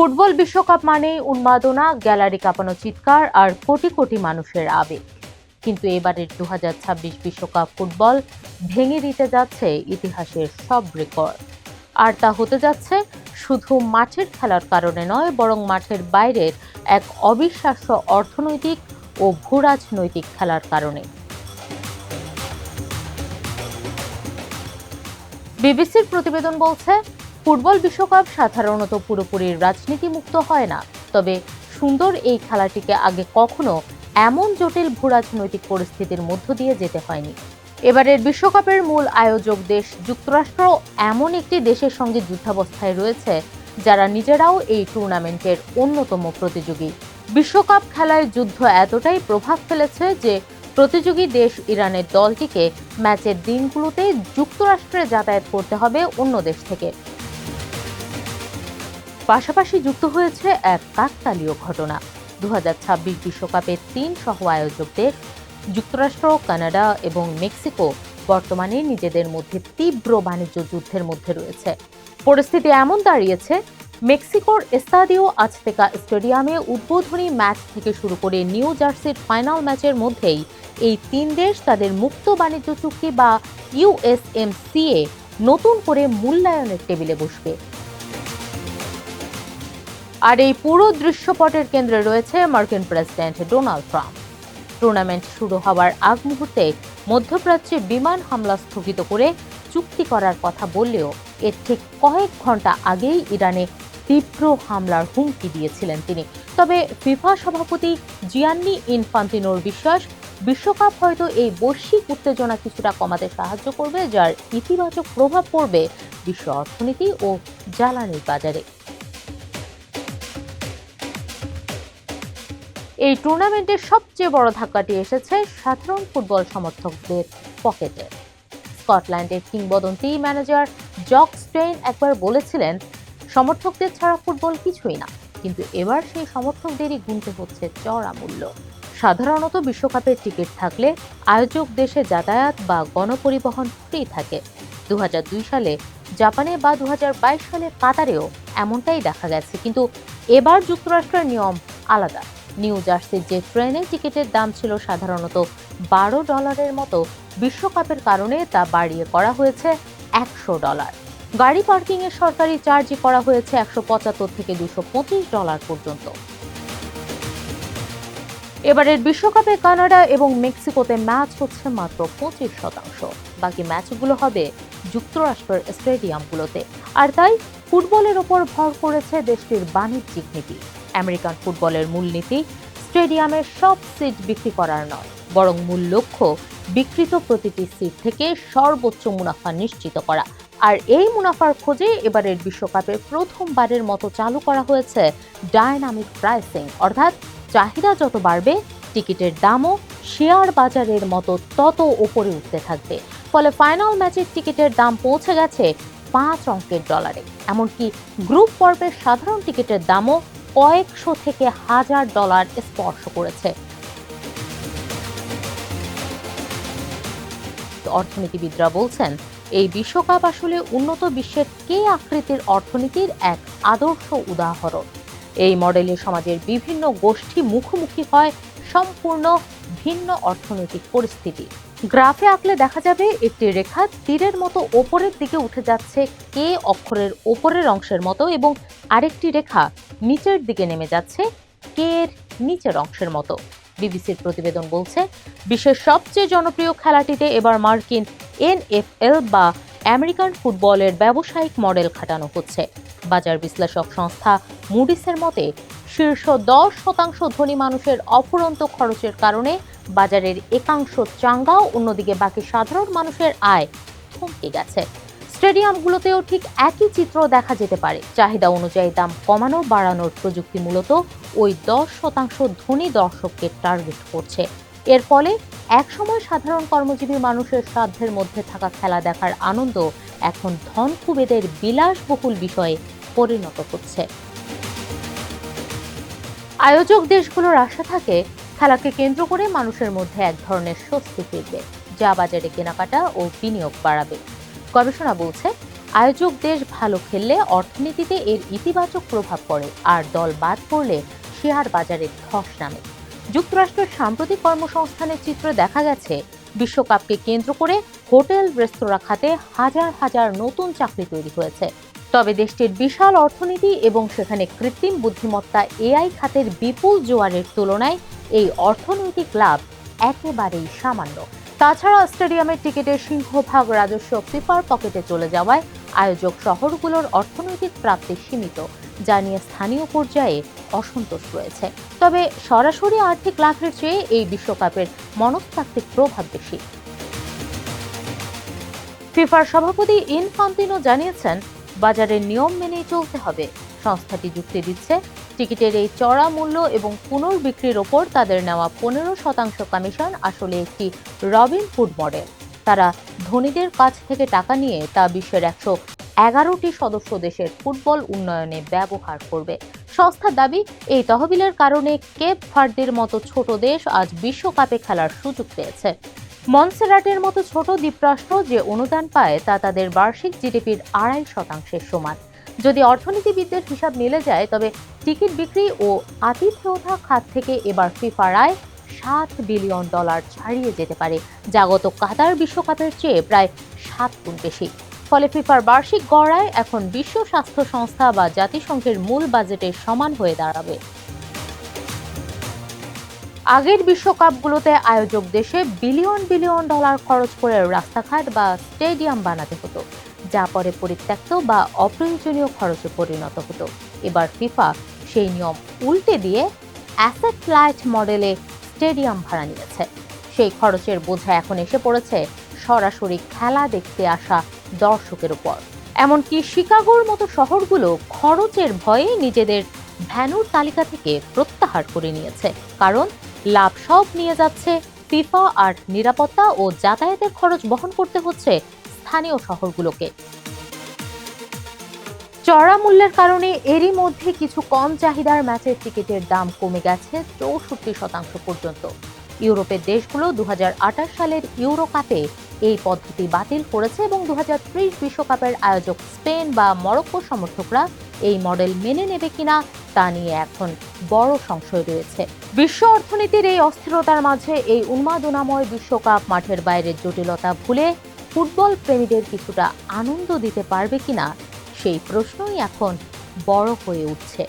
Football বিশ্বকাপ মানেই উন্মাদনা, গ্যালারি কাঁপানো চিৎকার আর কোটি কোটি মানুষের আবেগ। কিন্তু এবারের 2026 বিশ্বকাপ ফুটবল ভেঙে দিতে যাচ্ছে ইতিহাসের সব রেকর্ড। আর তা হতে যাচ্ছে শুধু মাঠের খেলার কারণে নয়, বরং মাঠের বাইরের এক অবিশ্বাস্য অর্থনৈতিক ও ভূরাজনৈতিক খেলার কারণে। বিবিসির প্রতিবেদন বলছে, ফুটবল বিশ্বকাপ সাধারণত পুরোপুরি রাজনীতিমুক্ত হয় না, তবে সুন্দর এই খেলাটিকে আগে কখনো এমন জটিল ভূরাজনৈতিক পরিস্থিতির মধ্য দিয়ে যেতে হয়নি। এবারের বিশ্বকাপের মূল আয়োজক দেশ যুক্তরাষ্ট্র এমন একটি দেশের সঙ্গে যুদ্ধাবস্থায় রয়েছে যারা নিজেরাও এই টুর্নামেন্টের অন্যতম প্রতিযোগী। বিশ্বকাপ খেলায় যুদ্ধ এতটাই প্রভাব ফেলেছে যে প্রতিযোগী দেশ ইরানের দলটিকে ম্যাচের দিনগুলোতে যুক্তরাষ্ট্রে যাতায়াত করতে হবে অন্য দেশ থেকে। পাশাপাশি যুক্ত হয়েছে এক কাকতালীয় ঘটনা। 2026 বিশ্বকাপের 3 সহ আয়োজক দেশ যুক্তরাষ্ট্র, কানাডা এবং মেক্সিকো বর্তমানে নিজেদের মধ্যে তীব্র বাণিজ্য যুদ্ধের মধ্যে রয়েছে। পরিস্থিতি এমন দাঁড়িয়েছে, মেক্সিকোর এস্তাদিও আজতেকা স্টেডিয়ামে উদ্বোধনী ম্যাচ থেকে শুরু করে নিউ জার্সির ফাইনাল ম্যাচের মধ্যেই এই 3 দেশ তাদের মুক্ত বাণিজ্য চুক্তি বা ইউএসএমসিএ নতুন করে মূল্যায়নের টেবিলে বসবে। আর এই পুরো দৃশ্যপটের কেন্দ্রে রয়েছে মার্কিন প্রেসিডেন্ট ডোনাল্ড ট্রাম্প। টুর্নামেন্ট শুরু হওয়ার আগ মুহূর্তে মধ্যপ্রাচ্যে বিমান হামলা স্থগিত করে চুক্তি করার কথা বললেও এর ঠিক কয়েক ঘন্টা আগেই ইরানে তীব্র হামলার হুমকি দিয়েছিলেন তিনি। তবে ফিফা সভাপতি জিয়ান্নি ইনফান্তিনোর বিশ্বাস, বিশ্বকাপ হয়তো এই বৈশ্বিক উত্তেজনা কিছুটা কমাতে সাহায্য করবে, যার ইতিবাচক প্রভাব পড়বে বিশ্ব অর্থনীতি ও জ্বালানির বাজারে। এই টুর্নামেন্টের সবচেয়ে বড় ধাক্কাটি এসেছে সাধারণ ফুটবল সমর্থকদের পকেটে। স্কটল্যান্ডের কিংবদন্তি ম্যানেজার জক স্টেইন একবার বলেছিলেন, সমর্থকদের ছাড়া ফুটবল কিছুই না। কিন্তু এবার সেই সমর্থকদেরই গুনতে হচ্ছে চড়া মূল্য। সাধারণত বিশ্বকাপের টিকিট থাকলে আয়োজক দেশে যাতায়াত বা গণপরিবহন ফ্রি থাকে। 2002 সালে জাপানে বা 2022 সালে কাতারেও এমনটাই দেখা গেছে। কিন্তু এবার যুক্তরাষ্ট্রের নিয়ম আলাদা। নিউ জার্সির যে ট্রেনের টিকিটের দাম ছিল সাধারণত $12 মতো, বিশ্বকাপের কারণে তা বাড়িয়ে করা হয়েছে $100। গাড়ি পার্কিংয়ের সরকারি চার্জই করা হয়েছে $175 থেকে $225 পর্যন্ত। এবারের বিশ্বকাপে কানাডা এবং মেক্সিকোতে ম্যাচ হচ্ছে মাত্র 25%। বাকি ম্যাচগুলো হবে যুক্তরাষ্ট্রের স্টেডিয়ামগুলোতে। আর তাই ফুটবলের ওপর ভর করেছে দেশটির বাণিজ্যিক নীতি। আমেরিকান ফুটবলের মূলনীতি স্টেডিয়ামের সব সিট বিক্রি করার নয়, বরং মূল লক্ষ্য বিক্রিত প্রতিটি সিট থেকে সর্বোচ্চ মুনাফা নিশ্চিত করা। আর এই মুনাফার খোঁজে এবারের বিশ্বকাপে প্রথমবারের মতো চালু করা হয়েছে ডায়নামিক প্রাইসিং, অর্থাৎ চাহিদা যত বাড়বে টিকিটের দামও শেয়ার বাজারের মতো তত ওপরে উঠতে থাকবে। ফলে ফাইনাল ম্যাচের টিকিটের দাম পৌঁছে গেছে 5 অঙ্কের ডলারে। এমনকি গ্রুপ পর্বের সাধারণ টিকিটের দামও কয়েকশো থেকে $1000 স্পর্শ করেছে। অর্থনীতিবিদরা বলছেন, এই বিশ্বকাপ আসলে উন্নত বিশ্বের কে আকৃতির অর্থনীতির এক আদর্শ উদাহরণ। এই মডেলে সমাজের বিভিন্ন গোষ্ঠী মুখোমুখি হয় সম্পূর্ণ ভিন্ন অর্থনৈতিক পরিস্থিতি। গ্রাফে আঁকলে দেখা যাবে একটি রেখা তীরের মতো ওপরের দিকে উঠে যাচ্ছে কে অক্ষরের ওপরের অংশের মতো, এবং আরেকটি রেখা নিচের দিকে নেমে যাচ্ছে কে এর নিচের অংশের মতো। বিবিসির প্রতিবেদন বলছে, বিশ্বের সবচেয়ে জনপ্রিয় খেলাটিতে এবার মার্কিন NFL বা আমেরিকান ফুটবলের ব্যবসায়িক মডেল খাটানো হচ্ছে। বাজার বিশ্লেষক সংস্থা মুডিসের মতে, শীর্ষ 10% ধনী মানুষের অফুরন্ত খরচের কারণে বাজারের একাংশ চাঙ্গাও, অন্যদিকে বাকি সাধারণ মানুষের আয় থমকে গেছে। স্টেডিয়ামগুলোতেও ঠিক একই চিত্র দেখা যেতে পারে। চাহিদা অনুযায়ী দাম কমানো বাড়ানোর প্রযুক্তি মূলত ওই 10% ধনী দর্শককে টার্গেট করছে। এর ফলে একসময় সাধারণ কর্মজীবী মানুষের সাধ্যের মধ্যে থাকা খেলা দেখার আনন্দ এখন ধনকুবেদের বিলাসবহুল বিষয়ে পরিণত হচ্ছে। আয়োজক দেশগুলোর আশা থাকে খেলাকে কেন্দ্র করে মানুষের মধ্যে এক ধরনের স্বস্তি ফিরবে, যা বাজারে কেনাকাটা ও বিনিয়োগ বাড়াবে। গবেষণা বলছে, আয়োজক দেশ ভালো খেললে অর্থনীতিতে এর ইতিবাচক প্রভাব পড়ে, আর দল বাদ পড়লে শেয়ার বাজারে ধস নামে। যুক্তরাষ্ট্রের সাম্প্রতিক কর্মসংস্থানের চিত্র দেখা গেছে, বিশ্বকাপকে কেন্দ্র করে হোটেল রেস্তোরাঁ খাতে হাজার হাজার নতুন চাকরি তৈরি হয়েছে। তবে দেশটির বিশাল অর্থনীতি এবং সেখানে কৃত্রিম বুদ্ধিমত্তা এআই খাতের বিপুল জোয়ারের তুলনায় এই অর্থনৈতিক লাভ একেবারেই সামান্য। তাছাড়া স্টেডিয়ামের টিকিটের সিংহভাগ রাজস্ব ফিফার পকেটে চলে যাওয়ায় আয়োজক শহরগুলোর অর্থনৈতিক প্রাপ্তি সীমিত, যা নিয়ে স্থানীয় পর্যায়ে অসন্তোষ রয়েছে। তবে সরাসরি আর্থিক লাভের চেয়ে এই বিশ্বকাপের মনস্তাত্ত্বিক প্রভাব বেশি। ফিফার সভাপতি ইনফান্তিনো জানিয়েছেন, বাজারের নিয়ম মেনেই চলতে হবে। সংস্থাটি যুক্তি দিচ্ছে, টিকিটের এই চড়া মূল্য এবং পুনর্বিক্রির ওপর তাদের নেওয়া 15% কমিশন আসলে একটি রবিনহুড মডেল। তারা ধনীদের কাছ থেকে টাকা নিয়ে তা বিশ্বের 111টি সদস্য দেশের ফুটবল উন্নয়নে ব্যবহার করবে। সংস্থার দাবি, এই তহবিলের কারণে কেপ ভার্দের মতো ছোট দেশ আজ বিশ্বকাপে খেলার সুযোগ পেয়েছে। মনসেরাটের মতো ছোট দ্বীপরাষ্ট্র যে অনুদান পায় তা তাদের বার্ষিক জিডিপির 2.5%-এর সমান। যদি অর্থনীতিবিদদের হিসাব মিলে যায়, তবে টিকিট বিক্রি ও আতিথেয়তা খাত থেকে এবার ফিফার আয় $7 বিলিয়ন ছাড়িয়ে যেতে পারে, যা গত কাতার বিশ্বকাপের চেয়ে প্রায় 7 গুণ বেশি। ফলে ফিফার বার্ষিক গড় আয় এখন বিশ্ব স্বাস্থ্য সংস্থা বা জাতিসংঘের মূল বাজেটের সমান হয়ে দাঁড়াবে। আগের বিশ্বকাপগুলোতে আয়োজক দেশে বিলিয়ন বিলিয়ন ডলার খরচ করে রাস্তাঘাট বা স্টেডিয়াম বানাতে হতো, যা পরে পরিত্যক্ত বা অপ্রয়োজনীয় খরচে পরিণত হতো। এবার ফিফা সেই নিয়ম উল্টে দিয়ে অ্যাসেট লাইট মডেলে স্টেডিয়াম ভাড়া নিয়েছে। সেই খরচের বোঝা এখন এসে পড়েছে সরাসরি খেলা দেখতে আসা দর্শকের উপর। এমনকি শিকাগোর মতো শহরগুলো খরচের ভয়ে নিজেদের ভ্যানুর তালিকা থেকে প্রত্যাহার করে নিয়েছে, কারণ লাভ সব নিয়ে যাচ্ছে ফিফা, আর নিরাপত্তা ও যাতায়াতের খরচ বহন করতে হচ্ছে স্থানীয় শহরগুলোকে। চড়া মূল্যের কারণে এরই মধ্যে কিছু কম চাহিদার ম্যাচের টিকিটের দাম কমে গেছে 64% পর্যন্ত। ইউরোপের দেশগুলো 2028 সালের ইউরো কাপে এই পদ্ধতি বাতিল করেছে এবং 2030 বিশ্বকাপের আয়োজক স্পেন বা মরক্কোর সমর্থকরা এই মডেল মেনে নেবে কিনা তা নিয়ে এখন বড় সংশয় রয়েছে। বিশ্ব অর্থনীতির এই অস্থিরতার মাঝে এই উন্মাদনাময় বিশ্বকাপ মাঠের বাইরের জটিলতা ভুলে ফুটবল প্রেমীদের কিছুটা আনন্দ দিতে পারবে কিনা, সেই প্রশ্নই এখন বড় হয়ে উঠছে।